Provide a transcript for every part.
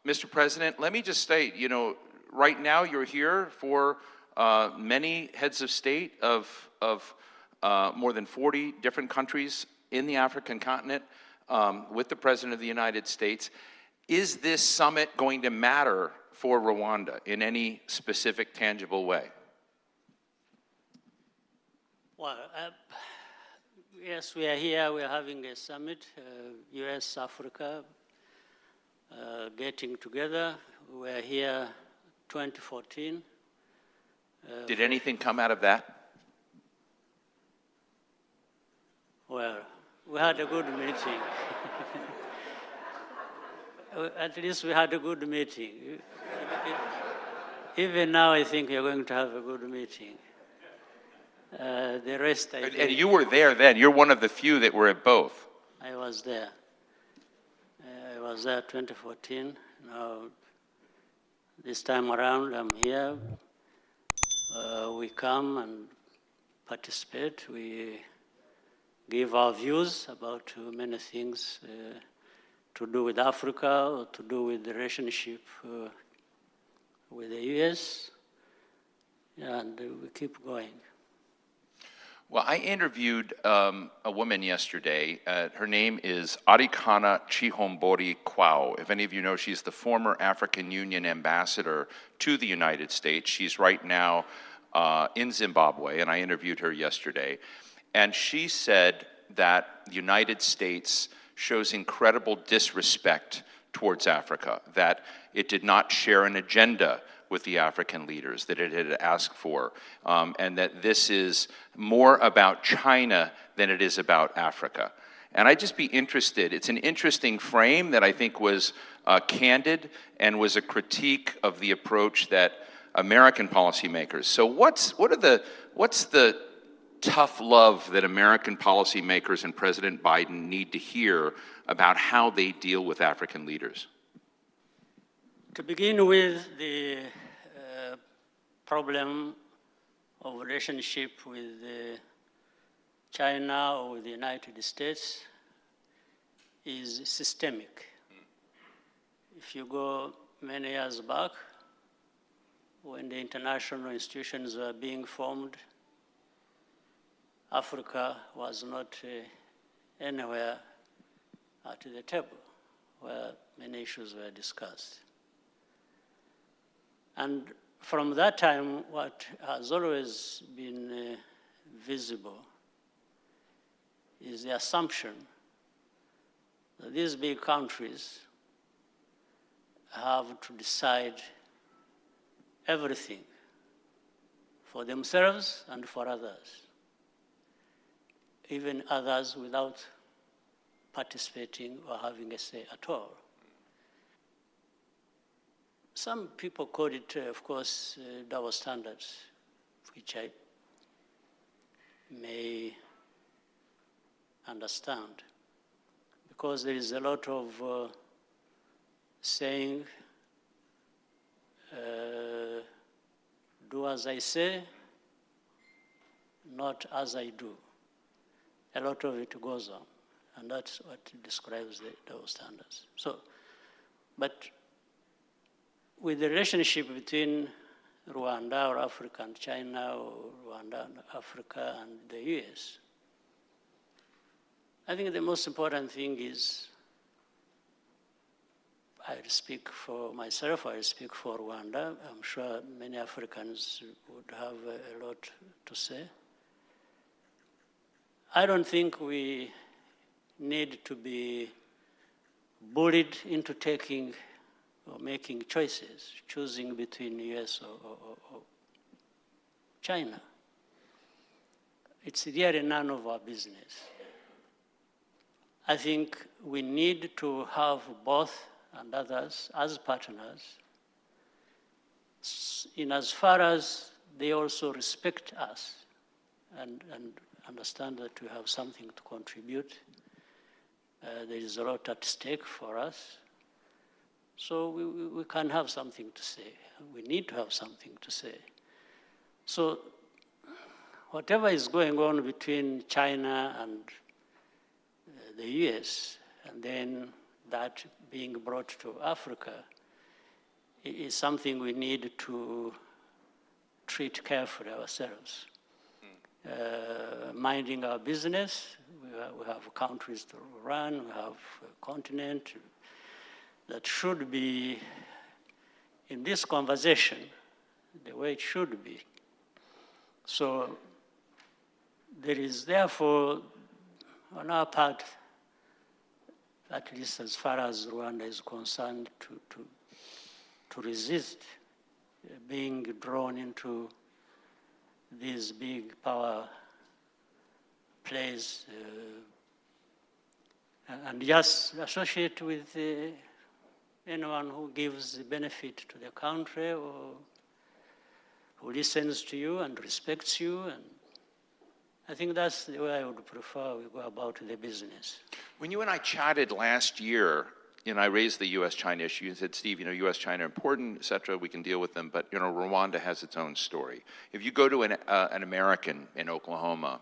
Mr. President, let me just state, you know, right now you're here for many heads of state of more than 40 different countries in the African continent with the President of the United States. Is this summit going to matter for Rwanda in any specific, tangible way? Well, yes, we are here. We are having a summit, U.S., Africa, getting together. We are here 2014. Did anything come out of that? Well, we had a good meeting. At least we had a good meeting. Even now, I think we are going to have a good meeting. The rest, I think, and you were there then. You're one of the few that were at both. I was there. I was there 2014. Now, this time around, I'm here. We come and participate. We give our views about many things to do with Africa or to do with the relationship with the U.S. And we keep going. Well, I interviewed a woman yesterday. Her name is Arikana Chihombori Kwao. If any of you know, she's the former African Union ambassador to the United States. She's right now in Zimbabwe, and I interviewed her yesterday. And she said that the United States shows incredible disrespect towards Africa, that it did not share an agenda with the African leaders that it had asked for, and that this is more about China than it is about Africa. And I'd just be interested, it's an interesting frame that I think was candid and was a critique of the approach that American policymakers. So what's the tough love that American policymakers and President Biden need to hear about how they deal with African leaders? To begin with, the problem of relationship with China or with the United States is systemic. If you go many years back, when the international institutions were being formed, Africa was not anywhere at the table where many issues were discussed. And from that time, what has always been visible is the assumption that these big countries have to decide everything for themselves and for others, even others without participating or having a say at all. Some people call it, of course, double standards, which I may understand, because there is a lot of saying, do as I say, not as I do. A lot of it goes on, and that's what describes the double standards. So, but with the relationship between Rwanda or Africa and China, or Rwanda and Africa and the US, I think the most important thing is, I speak for myself, I speak for Rwanda. I'm sure many Africans would have a lot to say. I don't think we need to be bullied into taking or making choices, choosing between US or China. It's really none of our business. I think we need to have both and others as partners, in as far as they also respect us and understand that we have something to contribute. There is a lot at stake for us. So we can have something to say. We need to have something to say. So whatever is going on between China and the US, and then that being brought to Africa, is something we need to treat carefully ourselves. Minding our business, we have countries to run, we have a continent that should be in this conversation the way it should be. So there is therefore, on our part, at least as far as Rwanda is concerned, to resist being drawn into these big power plays and just associate with anyone who gives benefit to the country or who listens to you and respects you. And I think that's the way I would prefer we go about the business. When you and I chatted last year, I raised the U.S.-China issue and said, Steve, U.S.-China are important, et cetera, we can deal with them, but, Rwanda has its own story. If you go to an American in Oklahoma,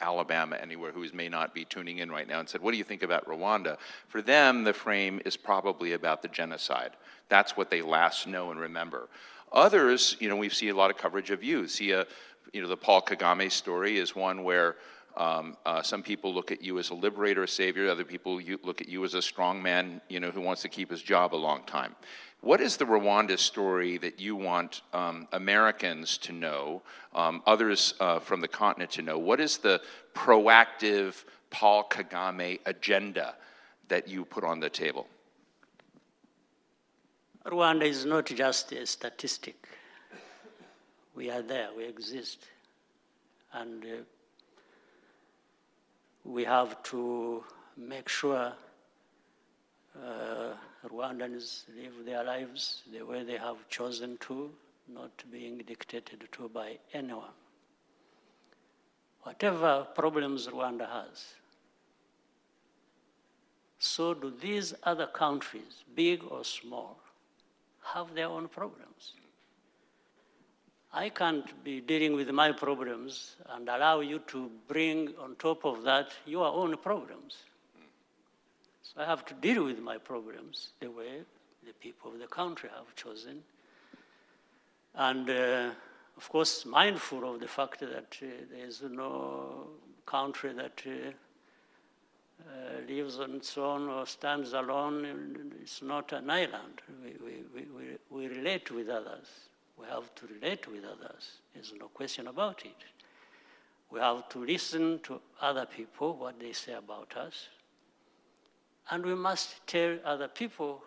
Alabama, anywhere who may not be tuning in right now and said, what do you think about Rwanda? For them, the frame is probably about the genocide. That's what they last know and remember. Others, we see a lot of coverage of you. See, the Paul Kagame story is one where some people look at you as a liberator, a savior. Other people look at you as a strong man, who wants to keep his job a long time. What is the Rwanda story that you want Americans to know, others from the continent to know? What is the proactive Paul Kagame agenda that you put on the table? Rwanda is not just a statistic. We are there, we exist. And we have to make sure Rwandans live their lives the way they have chosen to, not being dictated to by anyone. Whatever problems Rwanda has, so do these other countries, big or small, have their own problems. I can't be dealing with my problems and allow you to bring on top of that your own problems. So I have to deal with my problems the way the people of the country have chosen. And of course, mindful of the fact that there is no country that lives on its own or stands alone. It's not an island. We relate with others. We have to relate with others. There's no question about it. We have to listen to other people, what they say about us. And we must tell other people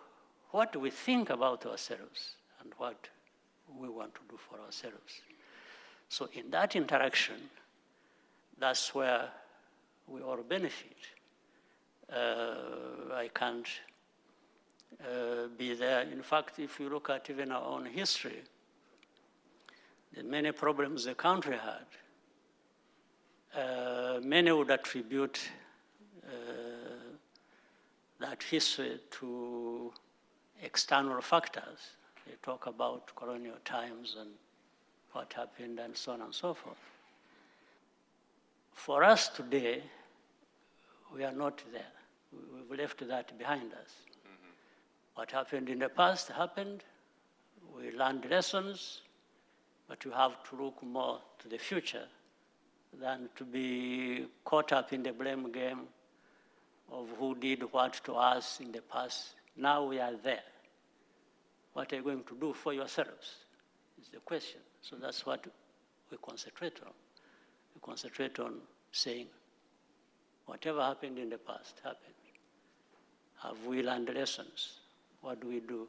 what we think about ourselves and what we want to do for ourselves. So in that interaction, that's where we all benefit. I can't be there. In fact, if you look at even our own history, the many problems the country had, many would attribute that history to external factors. They talk about colonial times and what happened and so on and so forth. For us today, we are not there. We've left that behind us. Mm-hmm. What happened in the past happened. We learned lessons, but you have to look more to the future than to be caught up in the blame game of who did what to us in the past. Now we are there. What are you going to do for yourselves is the question. So that's what we concentrate on. We concentrate on saying, whatever happened in the past happened. Have we learned lessons? What do we do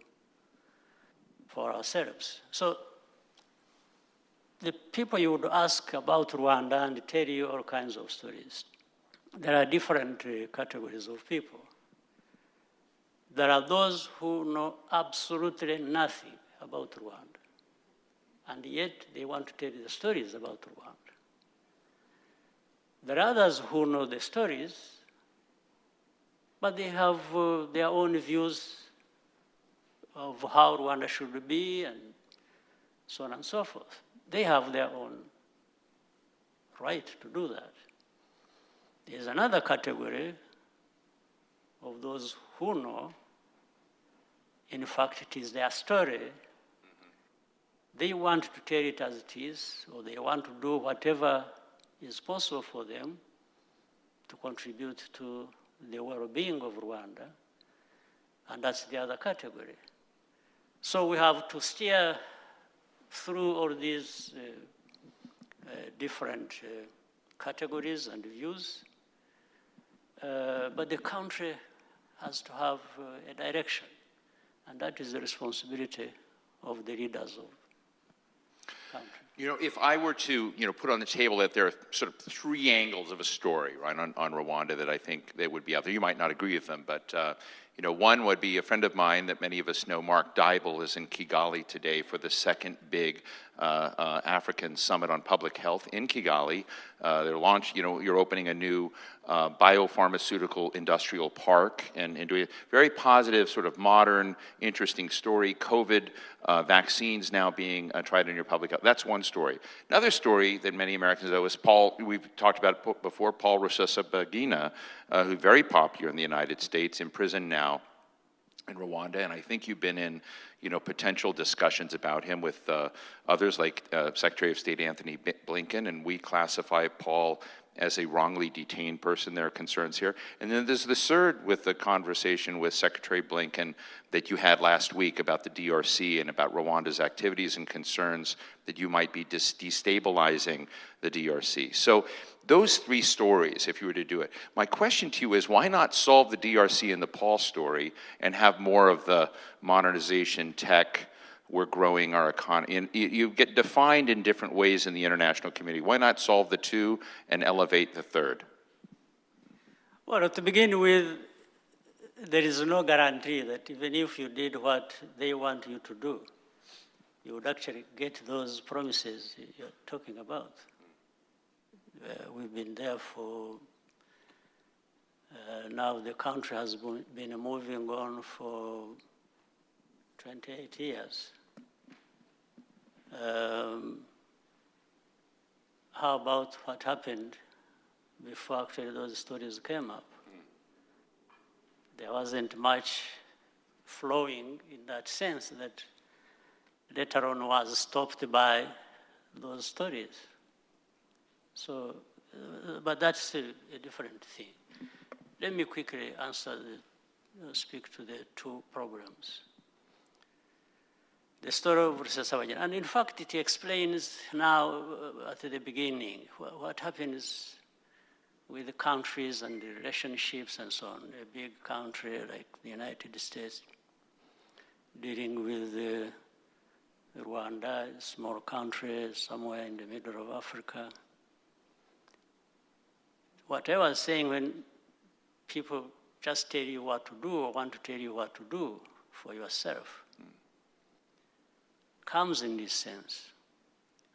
for ourselves? So the people you would ask about Rwanda and tell you all kinds of stories. There are different categories of people. There are those who know absolutely nothing about Rwanda, and yet they want to tell you the stories about Rwanda. There are others who know the stories, but they have their own views of how Rwanda should be and so on and so forth. They have their own right to do that. There's another category of those who know In fact, it is their story. They want to tell it as it is, or they want to do whatever is possible for them to contribute to the well-being of Rwanda, and that's the other category. So we have to steer through all these different categories and views, but the country has to have a direction, and that is the responsibility of the leaders of country. You know, if I were to, put on the table that there are sort of three angles of a story, right, on Rwanda that I think they would be out there. You might not agree with them, but, one would be a friend of mine that many of us know, Mark Dybel, is in Kigali today for the second big African Summit on Public Health in Kigali. They're launched, you're opening a new biopharmaceutical industrial park and doing a very positive, sort of modern, interesting story. COVID vaccines now being tried in your public health. That's one story. Another story that many Americans know is Paul, we've talked about it before, Paul Rusesabagina, who's very popular in the United States, in prison now in Rwanda, and I think you've been in, potential discussions about him with others like Secretary of State Anthony Blinken, and we classify Paul as a wrongly detained person. There are concerns here. And then there's the third with the conversation with Secretary Blinken that you had last week about the DRC and about Rwanda's activities and concerns that you might be destabilizing the DRC. So those three stories, if you were to do it, my question to you is, why not solve the DRC and the Paul story and have more of the modernization, tech, we're growing our economy? You get defined in different ways in the international community. Why not solve the two and elevate the third? Well, to begin with, there is no guarantee that even if you did what they want you to do, you would actually get those promises you're talking about. We've been there for, now the country has been moving on for 28 years. How about what happened before actually those stories came up? There wasn't much flowing in that sense that later on was stopped by those stories. So, but that's a different thing. Let me quickly speak to the two problems. The story of Rusesabagina, and in fact it explains now at the beginning what happens with the countries and the relationships and so on. A big country like the United States dealing with Rwanda, a small country somewhere in the middle of Africa. What I was saying, when people just tell you what to do or want to tell you what to do for yourself, comes in this sense.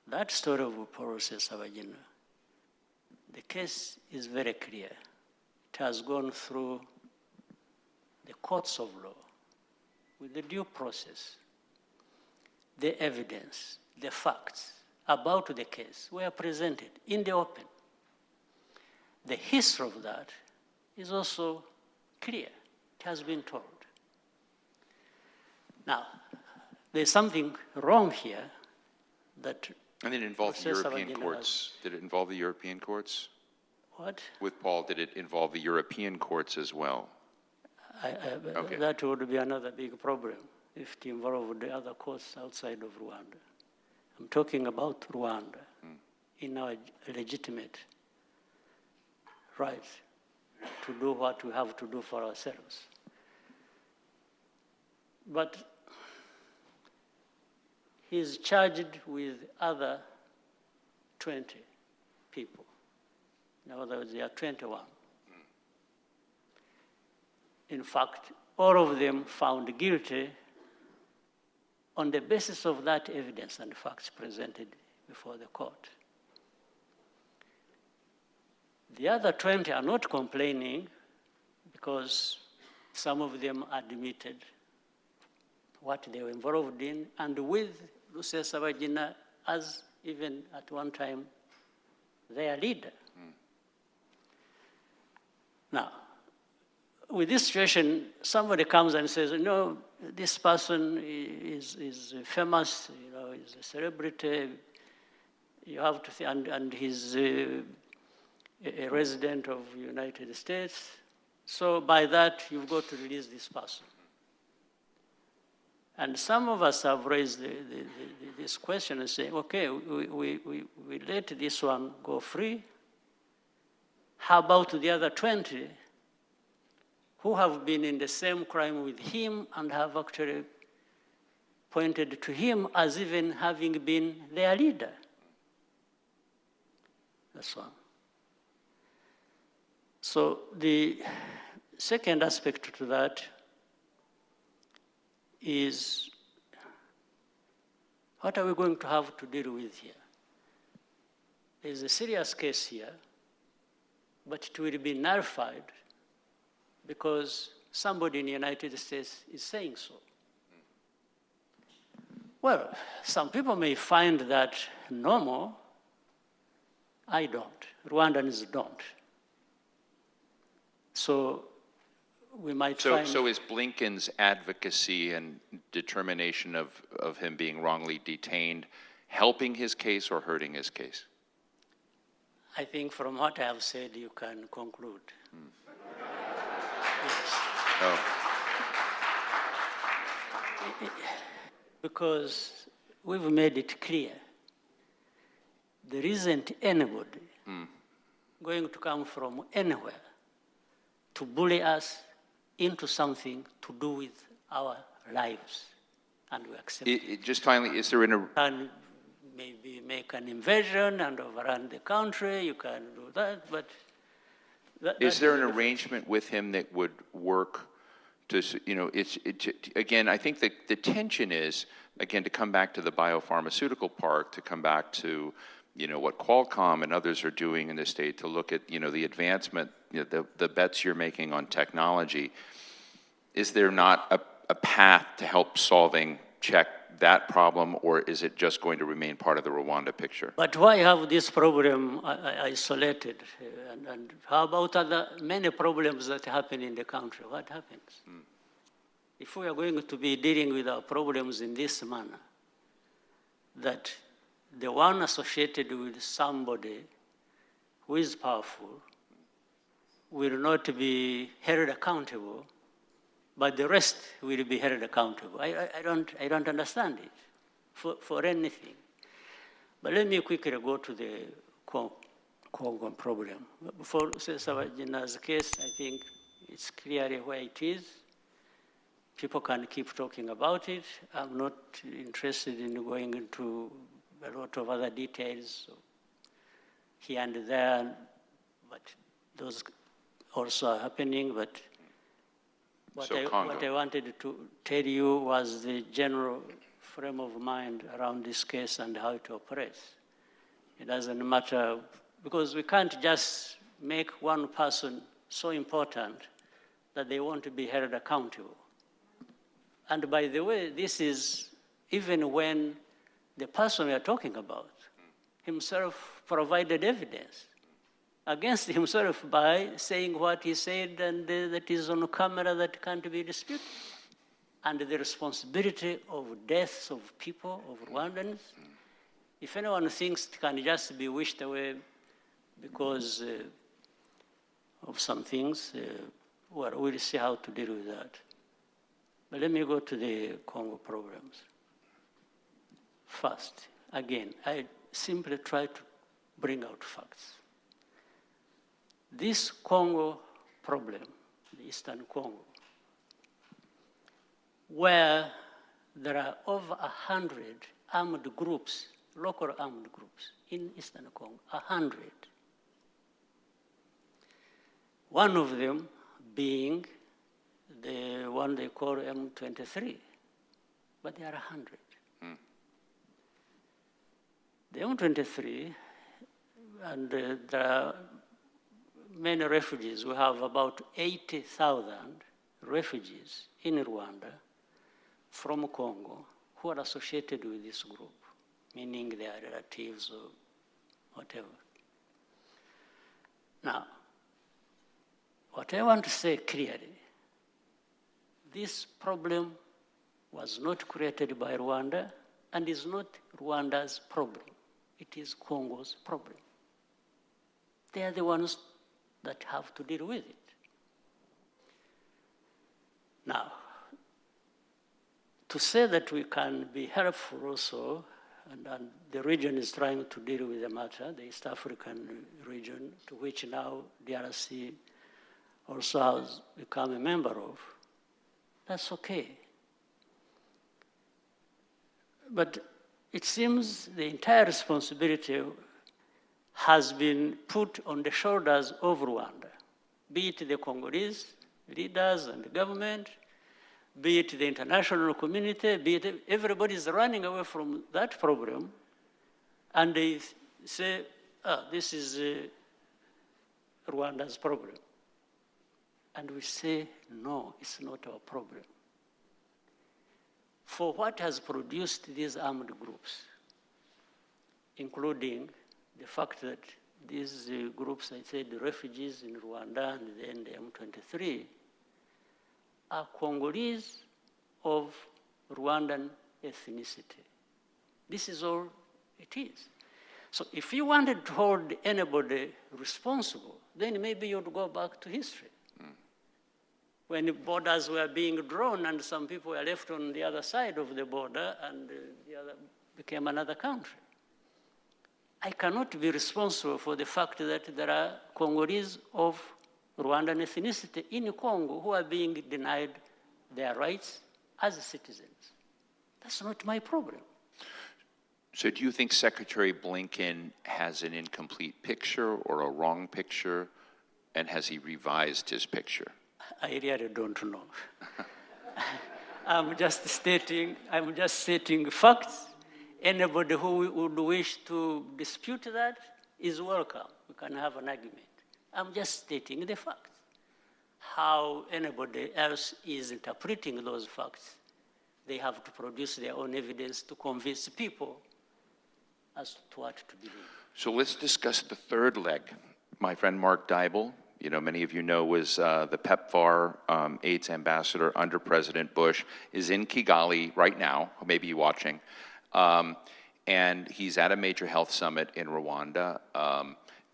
That story of Paul Rusesabagina, the case is very clear. It has gone through the courts of law with the due process. The evidence, the facts about the case were presented in the open. The history of that is also clear. It has been told. Now, there's something wrong here that... And did it involve the European courts? Did it involve the European courts? What? With Paul, did it involve the European courts as well? Okay. That would be another big problem if it involved the other courts outside of Rwanda. I'm talking about Rwanda in our legitimate right to do what we have to do for ourselves. But he's charged with other 20 people. In other words, there are 21. In fact, all of them found guilty on the basis of that evidence and facts presented before the court. The other 20 are not complaining because some of them admitted what they were involved in, and with Rusesabagina as even at one time their leader. Now, with this situation, somebody comes and says, no, this person is famous, he's a celebrity, you have to think, and he's a resident of the United States. So by that, you've got to release this person. And some of us have raised this question and say, okay, we let this one go free. How about the other 20 who have been in the same crime with him and have actually pointed to him as even having been their leader? That's one. So the second aspect to that is, what are we going to have to deal with here? There's a serious case here, but it will be nullified because somebody in the United States is saying so. Well, some people may find that normal. I don't. Rwandans don't. So we might find... So is Blinken's advocacy and determination of him being wrongly detained helping his case or hurting his case? I think from what I have said, you can conclude. Yes. Oh. Because we've made it clear there isn't anybody going to come from anywhere to bully us into something to do with our lives, and we accept it. Just finally, is there And maybe make an invasion and overrun the country, you can do that, but... Is there an arrangement with him that would work to, again, I think the tension is, again, to come back to the biopharmaceutical park, to come back to, what Qualcomm and others are doing in the state, to look at, the advancement, the bets you're making on technology. Is there not a path to help check that problem, or is it just going to remain part of the Rwanda picture? But why have this problem isolated? And how about many problems that happen in the country? What happens? If we are going to be dealing with our problems in this manner, that the one associated with somebody who is powerful will not be held accountable, but the rest will be held accountable. I don't understand it for anything. But let me quickly go to the Congo problem. For Rusesabagina's case, I think it's clearly where it is. People can keep talking about it. I'm not interested in going into a lot of other details here and there, but those also are happening. But what I wanted to tell you was the general frame of mind around this case and how it operates. It doesn't matter, because we can't just make one person so important that they want to be held accountable. And by the way, this is even when the person we are talking about himself provided evidence against himself by saying what he said, and that is on camera, that can't be disputed. And the responsibility of deaths of people, of Rwandans, if anyone thinks it can just be wished away because of some things, well, we'll see how to deal with that. But let me go to the Congo problems. First, again, I simply try to bring out facts. This Congo problem, the Eastern Congo, where there are over 100 armed groups, local armed groups in Eastern Congo, 100. One of them being the one they call M23, but there are 100. The M23, and there are many refugees. We have about 80,000 refugees in Rwanda from Congo who are associated with this group, meaning their relatives or whatever. Now, what I want to say clearly this problem was not created by Rwanda and is not Rwanda's problem. It is Congo's problem. They are the ones that have to deal with it. Now, to say that we can be helpful also, and the region is trying to deal with the matter, the East African region, to which now DRC also has become a member of, that's okay. But it seems the entire responsibility has been put on the shoulders of Rwanda, be it the Congolese leaders and the government, be it the international community, be it everybody is running away from that problem, and they say, oh, this is Rwanda's problem. And we say, no, it's not our problem. For what has produced these armed groups, including the fact that these groups, I said, the refugees in Rwanda and then the M23, are Congolese of Rwandan ethnicity. This is all it is. So if you wanted to hold anybody responsible, then maybe you'd go back to history. When the borders were being drawn and some people were left on the other side of the border and the other became another country. I cannot be responsible for the fact that there are Congolese of Rwandan ethnicity in Congo who are being denied their rights as citizens. That's not my problem. So do you think Secretary Blinken has an incomplete picture or a wrong picture, and has he revised his picture? I really don't know. I'm just stating facts. Anybody who would wish to dispute that is welcome. We can have an argument. I'm just stating the facts. How anybody else is interpreting those facts, they have to produce their own evidence to convince people as to what to believe. So let's discuss the third leg. My friend Mark Dybul, many of you know, was the PEPFAR AIDS ambassador under President Bush, is in Kigali right now, maybe you're watching, and he's at a major health summit in Rwanda.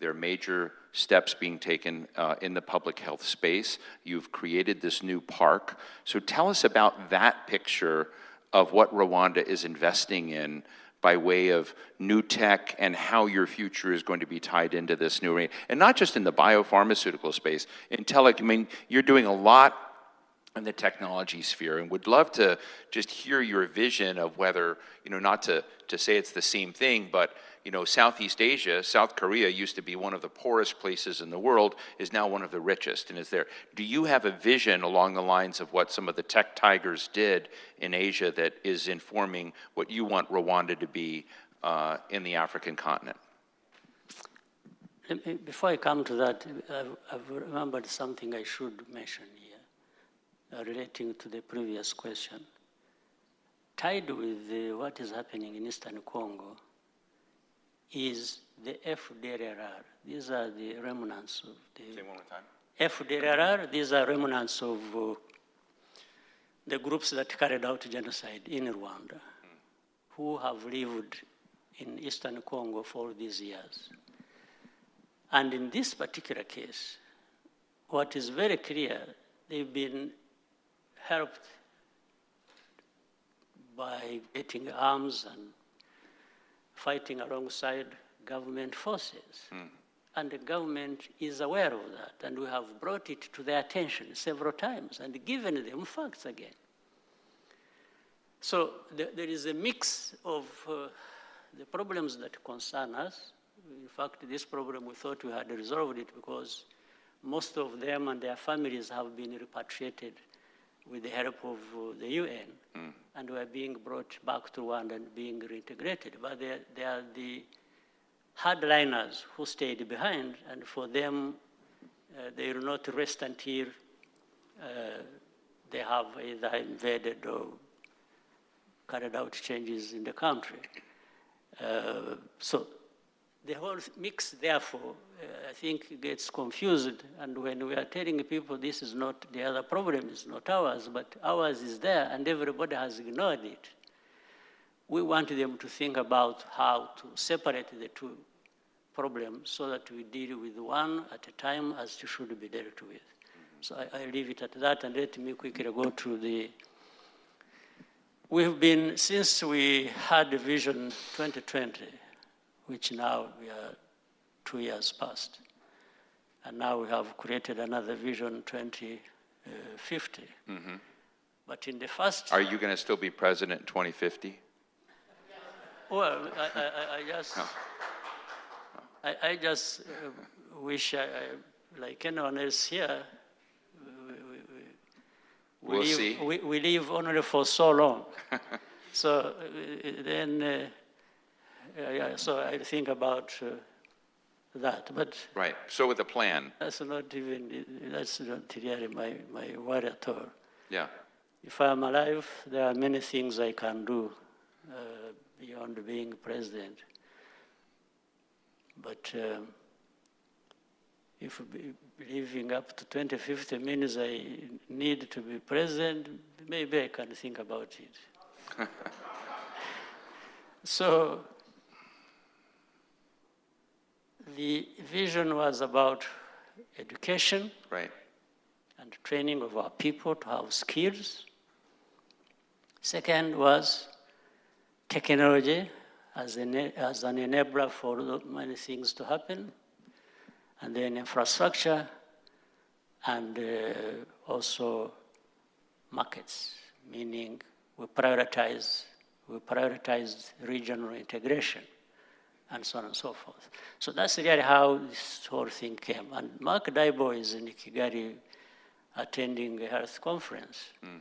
There are major steps being taken in the public health space. You've created this new park. So tell us about that picture of what Rwanda is investing in by way of new tech and how your future is going to be tied into this new arena. And not just in the biopharmaceutical space, you're doing a lot in the technology sphere, and would love to just hear your vision of whether, not to say it's the same thing, but Southeast Asia, South Korea used to be one of the poorest places in the world, is now one of the richest and is there. Do you have a vision along the lines of what some of the tech tigers did in Asia that is informing what you want Rwanda to be in the African continent? Before I come to that, I've remembered something I should mention here relating to the previous question. Tied with what is happening in Eastern Congo is the FDLR. These are the remnants of the... Say one more time. FDLR, these are remnants of the groups that carried out genocide in Rwanda, who have lived in Eastern Congo for these years. And in this particular case, what is very clear, they've been helped by getting arms and fighting alongside government forces. And the government is aware of that, and we have brought it to their attention several times and given them facts again. So there is a mix of the problems that concern us. In fact, this problem, we thought we had resolved it because most of them and their families have been repatriated with the help of the UN, and were being brought back to Rwanda and being reintegrated. But they are the hardliners who stayed behind, and for them, they will not rest until they have either invaded or carried out changes in the country. So the whole mix, therefore, I think gets confused. And when we are telling people this is not, the other problem is not ours, but ours is there, and everybody has ignored it. We want them to think about how to separate the two problems so that we deal with one at a time as it should be dealt with. So I leave it at that, and let me quickly go to the, we've been, since we had Vision 2020, which now we are 2 years past, and now we have created another Vision 2050. Mm-hmm. But in the first... Are you going to still be president in 2050? Well, I just... Oh. I just wish, like anyone else here, we live only for so long. So then, so I think about that. But right. So with a plan. That's not really my worry at all. Yeah. If I'm alive, there are many things I can do beyond being president. But if living up to 2050 means I need to be president, maybe I can think about it. So the vision was about education, right, and training of our people to have skills. Second was technology as an enabler for many things to happen, and then infrastructure, and also markets, meaning we prioritized regional integration, and so on and so forth. So that's really how this whole thing came. And Mark Daibo is in Kigali attending a health conference. Mm.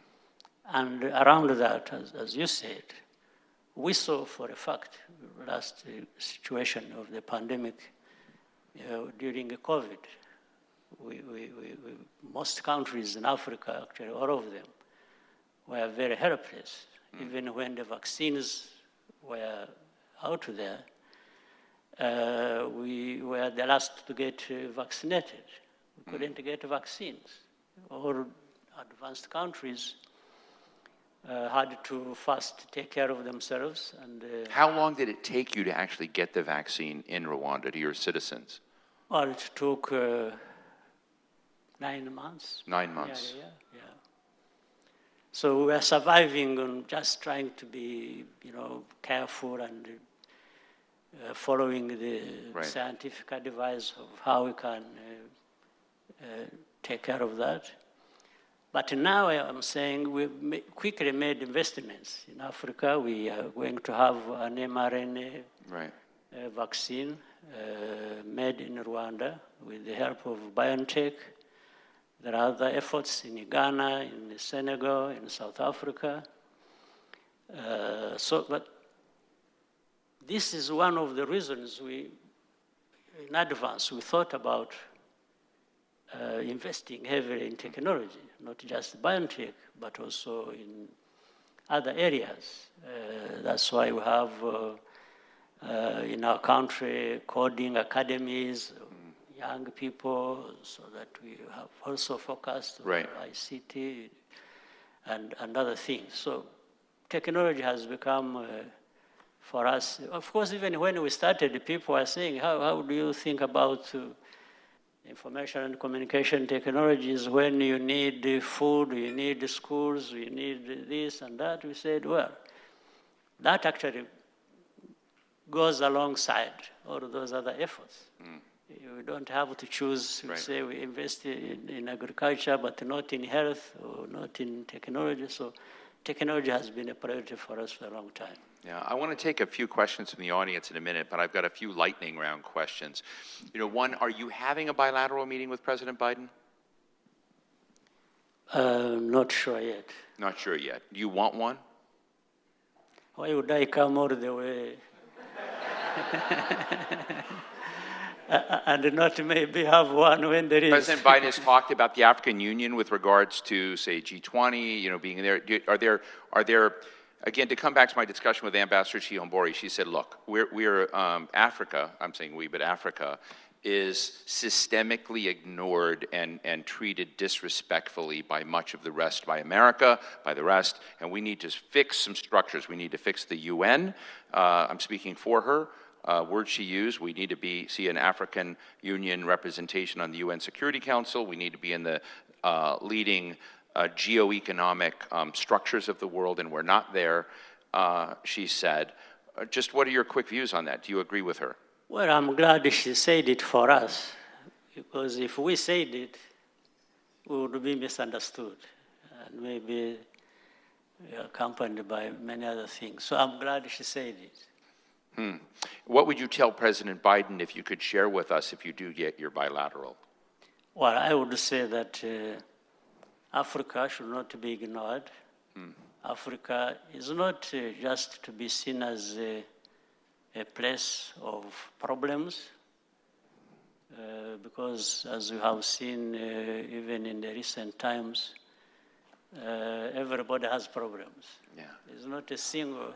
And around that, as you said, we saw for a fact last situation of the pandemic during COVID. Most countries in Africa, actually all of them, were very helpless. Mm. Even when the vaccines were out there, we were the last to get vaccinated. We couldn't get vaccines. All advanced countries had to first take care of themselves. And how long did it take you to actually get the vaccine in Rwanda to your citizens? Well, it took 9 months. 9 months. Yeah. So we were surviving on just trying to be, careful and following the scientific advice of how we can take care of that. But now I'm saying we've quickly made investments. In Africa, we are going to have an mRNA vaccine made in Rwanda with the help of BioNTech. There are other efforts in Ghana, in Senegal, in South Africa. But this is one of the reasons in advance, we thought about investing heavily in technology, not just BioNTech, but also in other areas. That's why we have in our country coding academies, young people, so that we have also focused on ICT and other things. So technology has become, for us, of course, even when we started, people were saying, how do you think about information and communication technologies when you need food, you need schools, you need this and that? We said, well, that actually goes alongside all of those other efforts. Mm. We don't have to choose, say we invest in agriculture, but not in health or not in technology. So technology has been a priority for us for a long time. Yeah, I want to take a few questions from the audience in a minute, but I've got a few lightning round questions. One, are you having a bilateral meeting with President Biden? Not sure yet. Not sure yet. Do you want one? Why would I come all the way? And not maybe have one when there is. President Biden has talked about the African Union with regards to, say, G20, being there. Are there Again, to come back to my discussion with Ambassador Chihombori, she said, look, we're Africa, I'm saying we, but Africa is systemically ignored and treated disrespectfully by much of the rest, by America, by the rest, and we need to fix some structures. We need to fix the UN. I'm speaking for her. Word she used, we need to see an African Union representation on the UN Security Council. We need to be in the leading geoeconomic structures of the world, and we're not there, she said. Just what are your quick views on that? Do you agree with her? Well, I'm glad she said it for us, because if we said it, we would be misunderstood, and maybe accompanied by many other things. So I'm glad she said it. What would you tell President Biden if you could share with us if you do get your bilateral? Well, I would say that Africa should not be ignored. Africa is not just to be seen as a place of problems, because as we have seen even in the recent times, everybody has problems. Yeah. There's not a single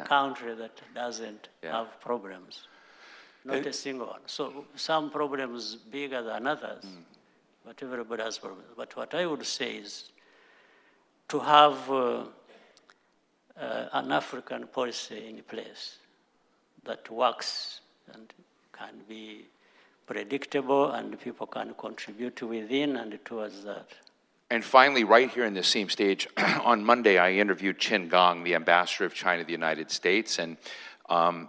country that doesn't have problems. Not a single one. So some problems bigger than others, but everybody has problems. But what I would say is to have an African policy in place that works and can be predictable and people can contribute within and towards that. And finally, right here in the same stage, on Monday, I interviewed Qin Gang, the ambassador of China to the United States, and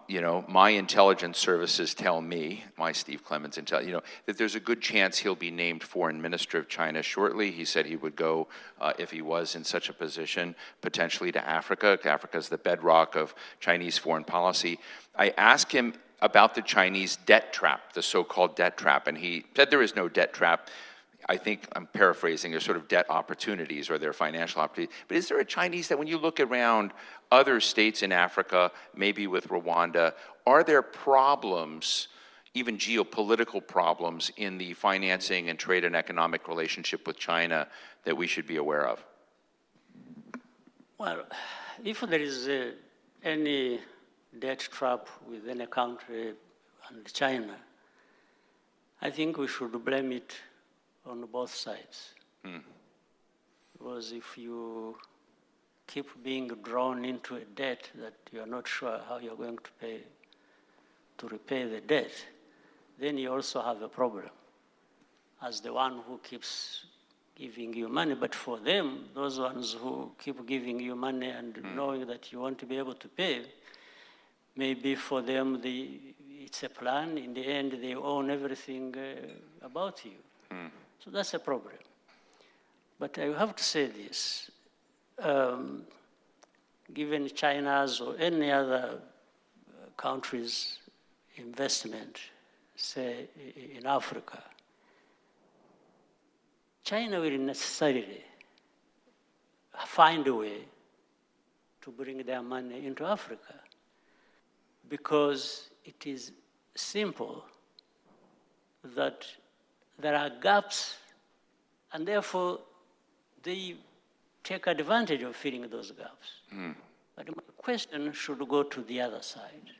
you know, my intelligence services tell me, my Steve Clements intel, you know, that there's a good chance he'll be named foreign minister of China shortly. He said he would go, if he was in such a position, potentially to Africa. Africa is the bedrock of Chinese foreign policy. I asked him about the Chinese debt trap, the so-called debt trap, and he said there is no debt trap. I think I'm paraphrasing, there's sort of debt opportunities or their financial opportunities. But is there a Chinese that when you look around other states in Africa, maybe with Rwanda, are there problems, even geopolitical problems, in the financing and trade and economic relationship with China that we should be aware of? Well, if there is any debt trap within a country and China, I think we should blame it on both sides. Because if you keep being drawn into a debt that you are not sure how you're going to repay the debt, then you also have a problem as the one who keeps giving you money. But for them, those ones who keep giving you money and knowing that you want to be able to pay, maybe for them it's a plan. In the end, they own everything about you. So that's a problem. But I have to say this, given China's or any other country's investment, say in Africa, China will necessarily find a way to bring their money into Africa because it is simple that there are gaps, and therefore they take advantage of filling those gaps. But my question should go to the other side,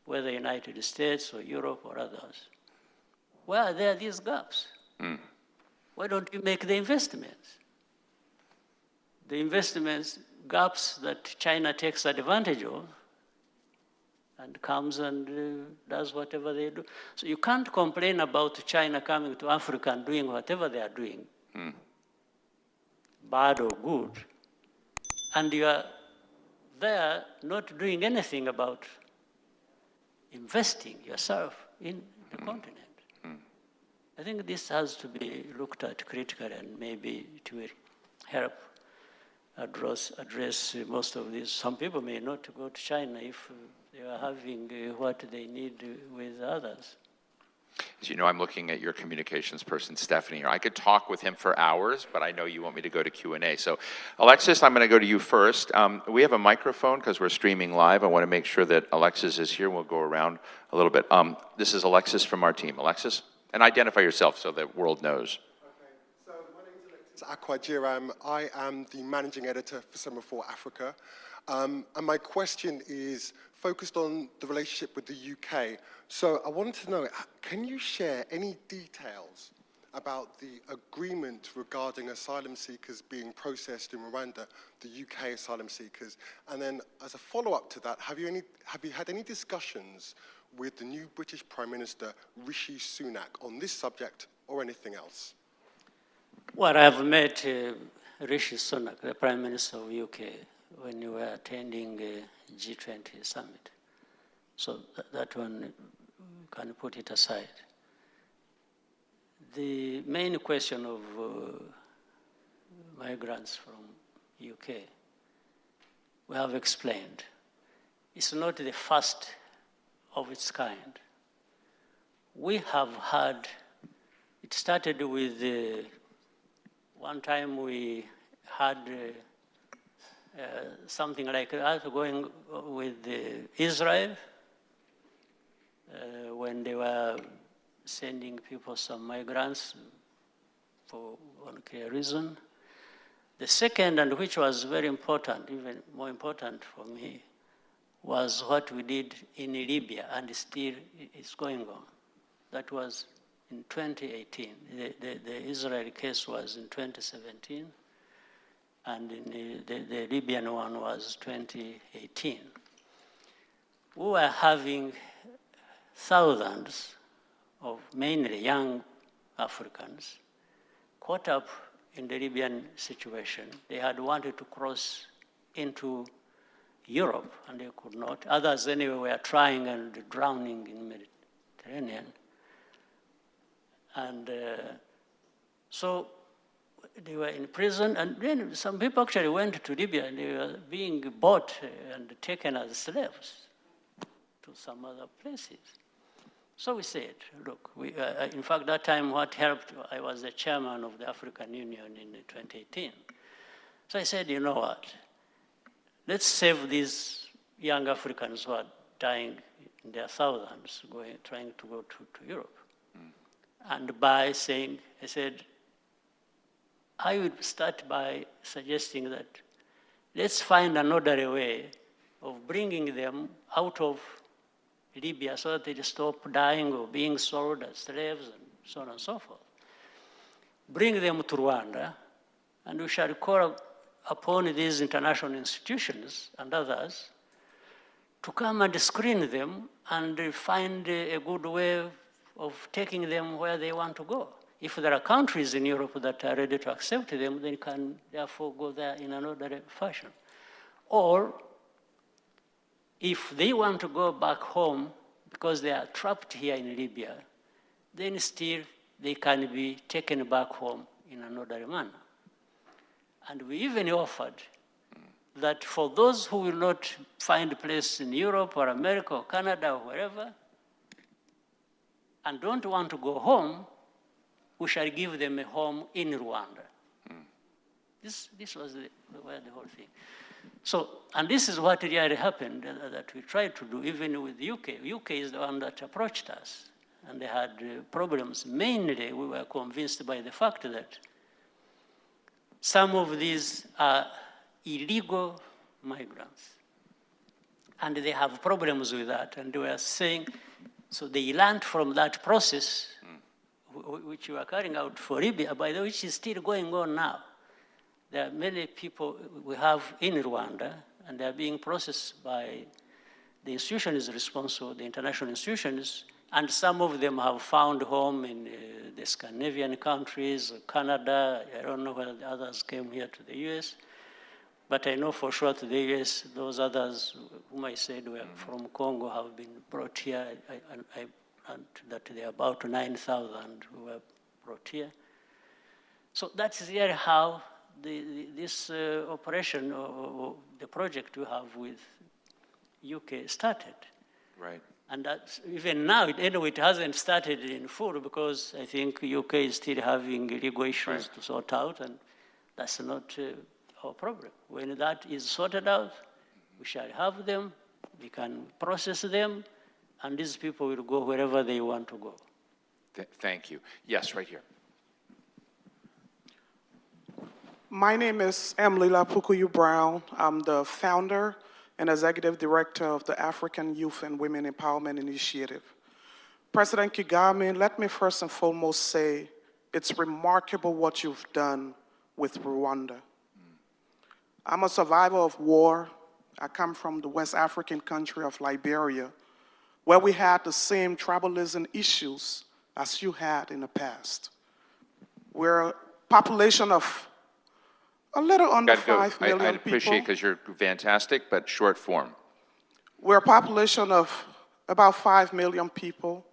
whether United States or Europe or others. Where are there these gaps? Why don't you make the investments? The investments gaps that China takes advantage of and comes and does whatever they do. So you can't complain about China coming to Africa and doing whatever they are doing, bad or good, and you are there not doing anything about investing yourself in the continent. I think this has to be looked at critically, and maybe it will help address most of these. Some people may not go to China if they are having what they need with others. As you know, I'm looking at your communications person, Stephanie. I could talk with him for hours, but I know you want me to go to Q&A. So, Alexis, I'm going to go to you first. We have a microphone because we're streaming live. I want to make sure that Alexis is here. We'll go around a little bit. This is Alexis from our team. Alexis? And identify yourself so the world knows. Okay, so my name is Alexis Akwajiram. I am the managing editor for Semaphore Africa. And my question is focused on the relationship with the UK. So I wanted to know, can you share any details about the agreement regarding asylum seekers being processed in Rwanda, the UK asylum seekers? And then as a follow-up to that, have you had any discussions with the new British Prime Minister, Rishi Sunak, on this subject or anything else? Well, I've met Rishi Sunak, the Prime Minister of UK, when we were attending a G20 summit. So that one, we can put it aside. The main question of migrants from UK, we have explained. It's not the first of its kind. We have had, it started with, one time we had something like that going with Israel when they were sending people, some migrants, for unclear reason. The second, and which was very important, even more important for me, was what we did in Libya, and still is going on. That was in 2018. The Israeli case was in 2017, and the Libyan one was 2018. We were having thousands of mainly young Africans caught up in the Libyan situation. They had wanted to cross into Europe, and they could not. Others, anyway, were trying and drowning in the Mediterranean. And so they were in prison, and then some people actually went to Libya, and they were being bought and taken as slaves to some other places. So we said, look, in fact, that time what helped, I was the chairman of the African Union in 2018. So I said, you know what? Let's save these young Africans who are dying in their thousands, trying to go to Europe. And by saying, I said, I would start by suggesting that let's find another way of bringing them out of Libya so that they stop dying or being sold as slaves and so on and so forth. Bring them to Rwanda, and we shall call upon these international institutions and others to come and screen them and find a good way of taking them where they want to go. If there are countries in Europe that are ready to accept them, they can therefore go there in another fashion. Or if they want to go back home because they are trapped here in Libya, then still they can be taken back home in another manner. And we even offered that for those who will not find a place in Europe or America or Canada or wherever, and don't want to go home, we shall give them a home in Rwanda. This was the whole thing. So, and this is what really happened that we tried to do, even with the UK. UK is the one that approached us, and they had problems. Mainly, we were convinced by the fact that some of these are illegal migrants, and they have problems with that. And they were saying, so they learned from that process, which we are carrying out for Libya, by the way, which is still going on now. There are many people we have in Rwanda, and they are being processed by the institutions responsible, the international institutions, and some of them have found home in the Scandinavian countries, Canada. I don't know whether the others came here to the US, but I know for sure to the US, those others whom I said were from Congo have been brought here, and that there are about 9,000 who were brought here. So that's really how this operation, or the project we have with UK started. Right. And that's, even now, anyway, it hasn't started in full because I think UK is still having legal issues to sort out, and that's not our problem. When that is sorted out, we shall have them, we can process them, and these people will go wherever they want to go. Thank you. Yes, right here. My name is Emlila Pukuyu Brown. I'm the founder and executive director of the African Youth and Women Empowerment Initiative. President Kagame, let me first and foremost say it's remarkable what you've done with Rwanda. I'm a survivor of war. I come from the West African country of Liberia, where we had the same tribalism issues as you had in the past. We're a population of a little under 5 million I'd appreciate people. because you're fantastic, but short form. We're a population of about 5 million people.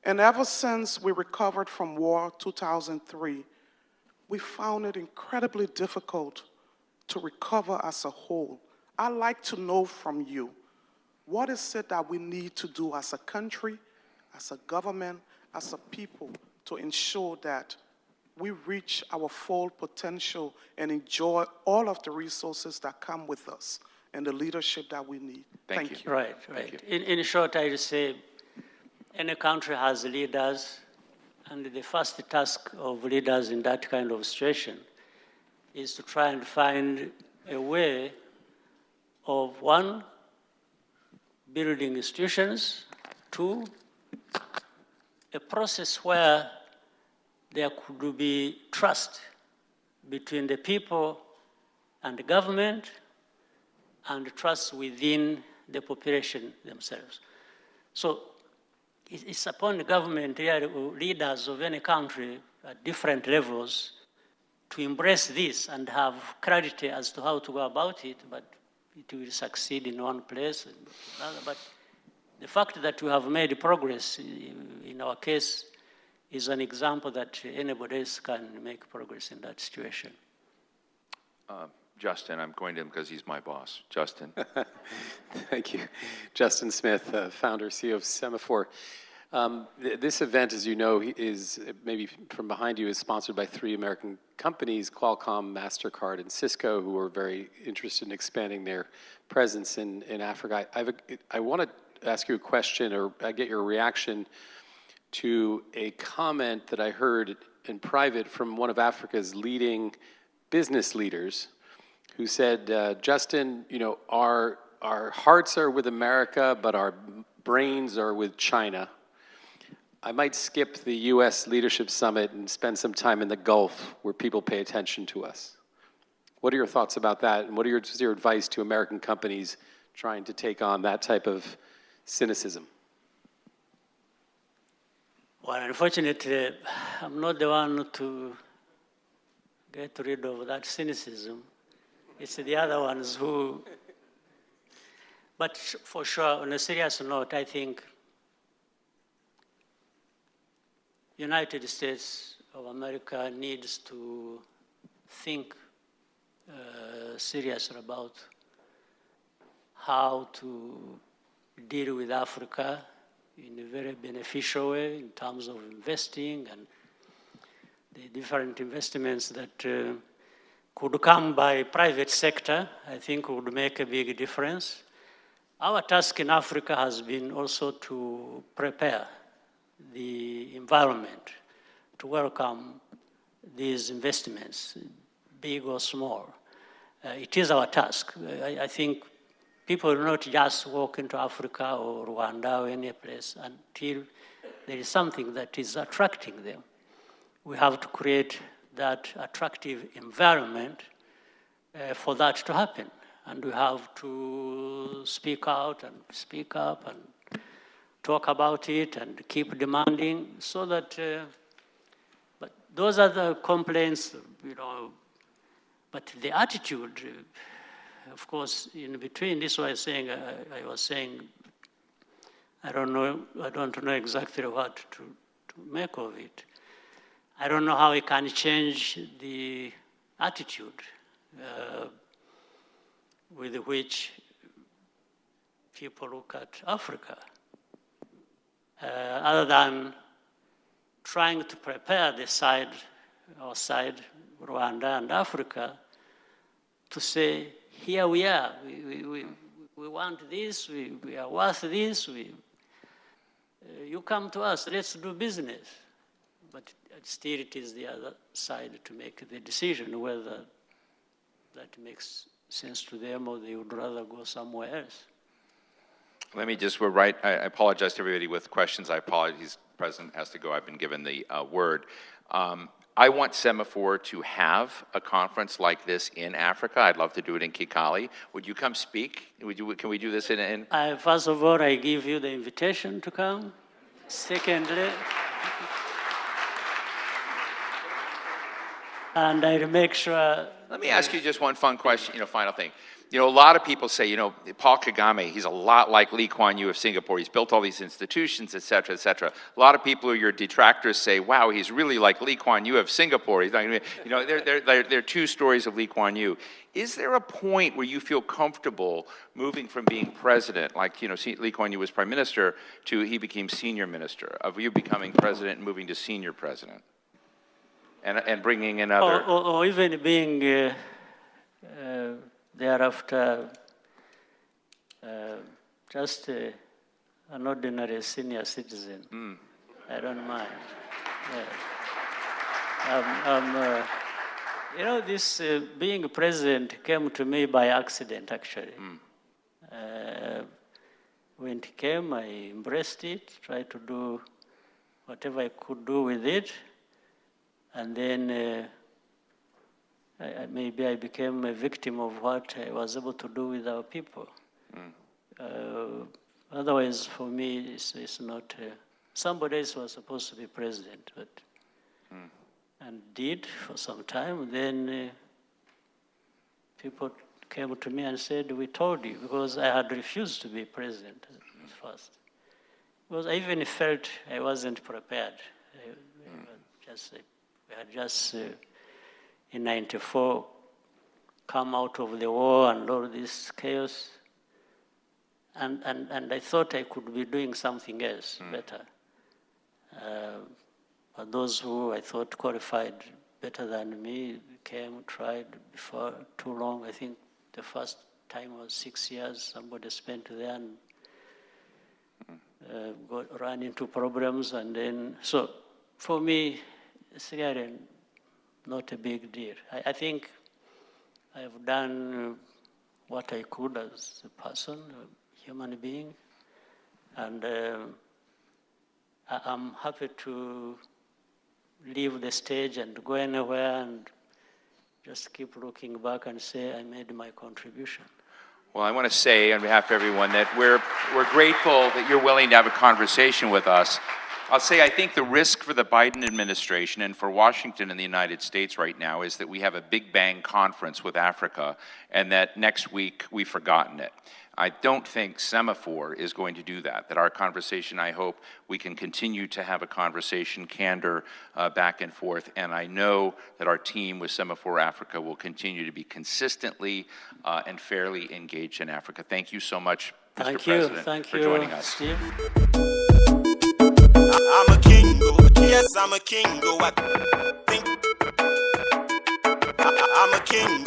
And ever since we recovered from war, 2003, we found it incredibly difficult to recover as a whole. I'd like to know from you, what is it that we need to do as a country, as a government, as a people to ensure that we reach our full potential and enjoy all of the resources that come with us and the leadership that we need. Thank you. Right. In short, I would say any country has leaders, and the first task of leaders in that kind of situation is to try and find a way of, one, building institutions, two, a process where there could be trust between the people and the government, and trust within the population themselves. So it's upon the government, leaders of any country at different levels, to embrace this and have clarity as to how to go about it, but it will succeed in one place and another. But the fact that we have made progress in our case is an example that anybody else can make progress in that situation. Justin, I'm going to him because he's my boss. Justin. Thank you. Justin Smith, founder, CEO of Semaphore. This event, as you know, is, maybe from behind you, is sponsored by 3 American companies, Qualcomm, MasterCard, and Cisco, who are very interested in expanding their presence in Africa. I want to ask you a question, or get your reaction to a comment that I heard in private from one of Africa's leading business leaders, who said, Justin, you know, our hearts are with America, but our brains are with China. I might skip the U.S. Leadership Summit and spend some time in the Gulf where people pay attention to us. What are your thoughts about that? And what is your advice to American companies trying to take on that type of cynicism? Well, unfortunately, I'm not the one to get rid of that cynicism. It's the other ones who, but for sure, on a serious note, I think United States of America needs to think seriously about how to deal with Africa in a very beneficial way in terms of investing and the different investments that could come by private sector, I think would make a big difference. Our task in Africa has been also to prepare the environment to welcome these investments, big or small. It is our task. I think people will not just walk into Africa or Rwanda or any place until there is something that is attracting them. We have to create that attractive environment for that to happen. And we have to speak out and speak up and talk about it and keep demanding so that, but those are the complaints, you know, but the attitude, of course, in between, this was saying, I was saying, I don't know exactly what to make of it. I don't know how we can change the attitude with which people look at Africa, other than trying to prepare the side, our side, Rwanda and Africa, to say, here we are, we want this, we are worth this, you come to us, let's do business. But still it is the other side to make the decision whether that makes sense to them, or they would rather go somewhere else. Let me just, we're right, I apologize to everybody with questions. I apologize, President has to go. I've been given the word. I want Semaphore to have a conference like this in Africa. I'd love to do it in Kigali. Would you come speak? Can we do this in First of all, I give you the invitation to come. Secondly, and I'll make sure. Let me ask you just one fun question, final thing. A lot of people say, Paul Kagame, he's a lot like Lee Kuan Yew of Singapore. He's built all these institutions, et cetera, et cetera. A lot of people who are your detractors say, wow, he's really like Lee Kuan Yew of Singapore. He's not gonna be, there are two stories of Lee Kuan Yew. Is there a point where you feel comfortable moving from being president, like, Lee Kuan Yew was prime minister, to he became senior minister, of you becoming president and moving to senior president? And bringing in other... Or even being thereafter just an ordinary senior citizen. I don't mind. Yeah. This being president came to me by accident, actually. When it came, I embraced it, tried to do whatever I could do with it, and then maybe I became a victim of what I was able to do with our people. Otherwise, for me, it's not... somebody else was supposed to be president, but and did for some time. Then people came to me and said, we told you, because I had refused to be president at first. Because I even felt I wasn't prepared. We had just in 94 come out of the war and all this chaos. And I thought I could be doing something else better. But those who I thought qualified better than me came, tried before too long. I think the first time was 6 years. Somebody spent there and ran into problems. And then, so for me, it's really not a big deal. I think I've done what I could as a person, a human being, and I'm happy to leave the stage and go anywhere and just keep looking back and say I made my contribution. Well, I want to say on behalf of everyone that we're grateful that you're willing to have a conversation with us. I'll say I think the risk for the Biden administration and for Washington and the United States right now is that we have a Big Bang conference with Africa and that next week we've forgotten it. I don't think Semaphore is going to do that, that our conversation, I hope we can continue to have a conversation, candor, back and forth, and I know that our team with Semaphore Africa will continue to be consistently and fairly engaged in Africa. Thank you so much, Mr. President, for joining us. Steve. I'm a king, yes, I'm a king, I think I'm a king.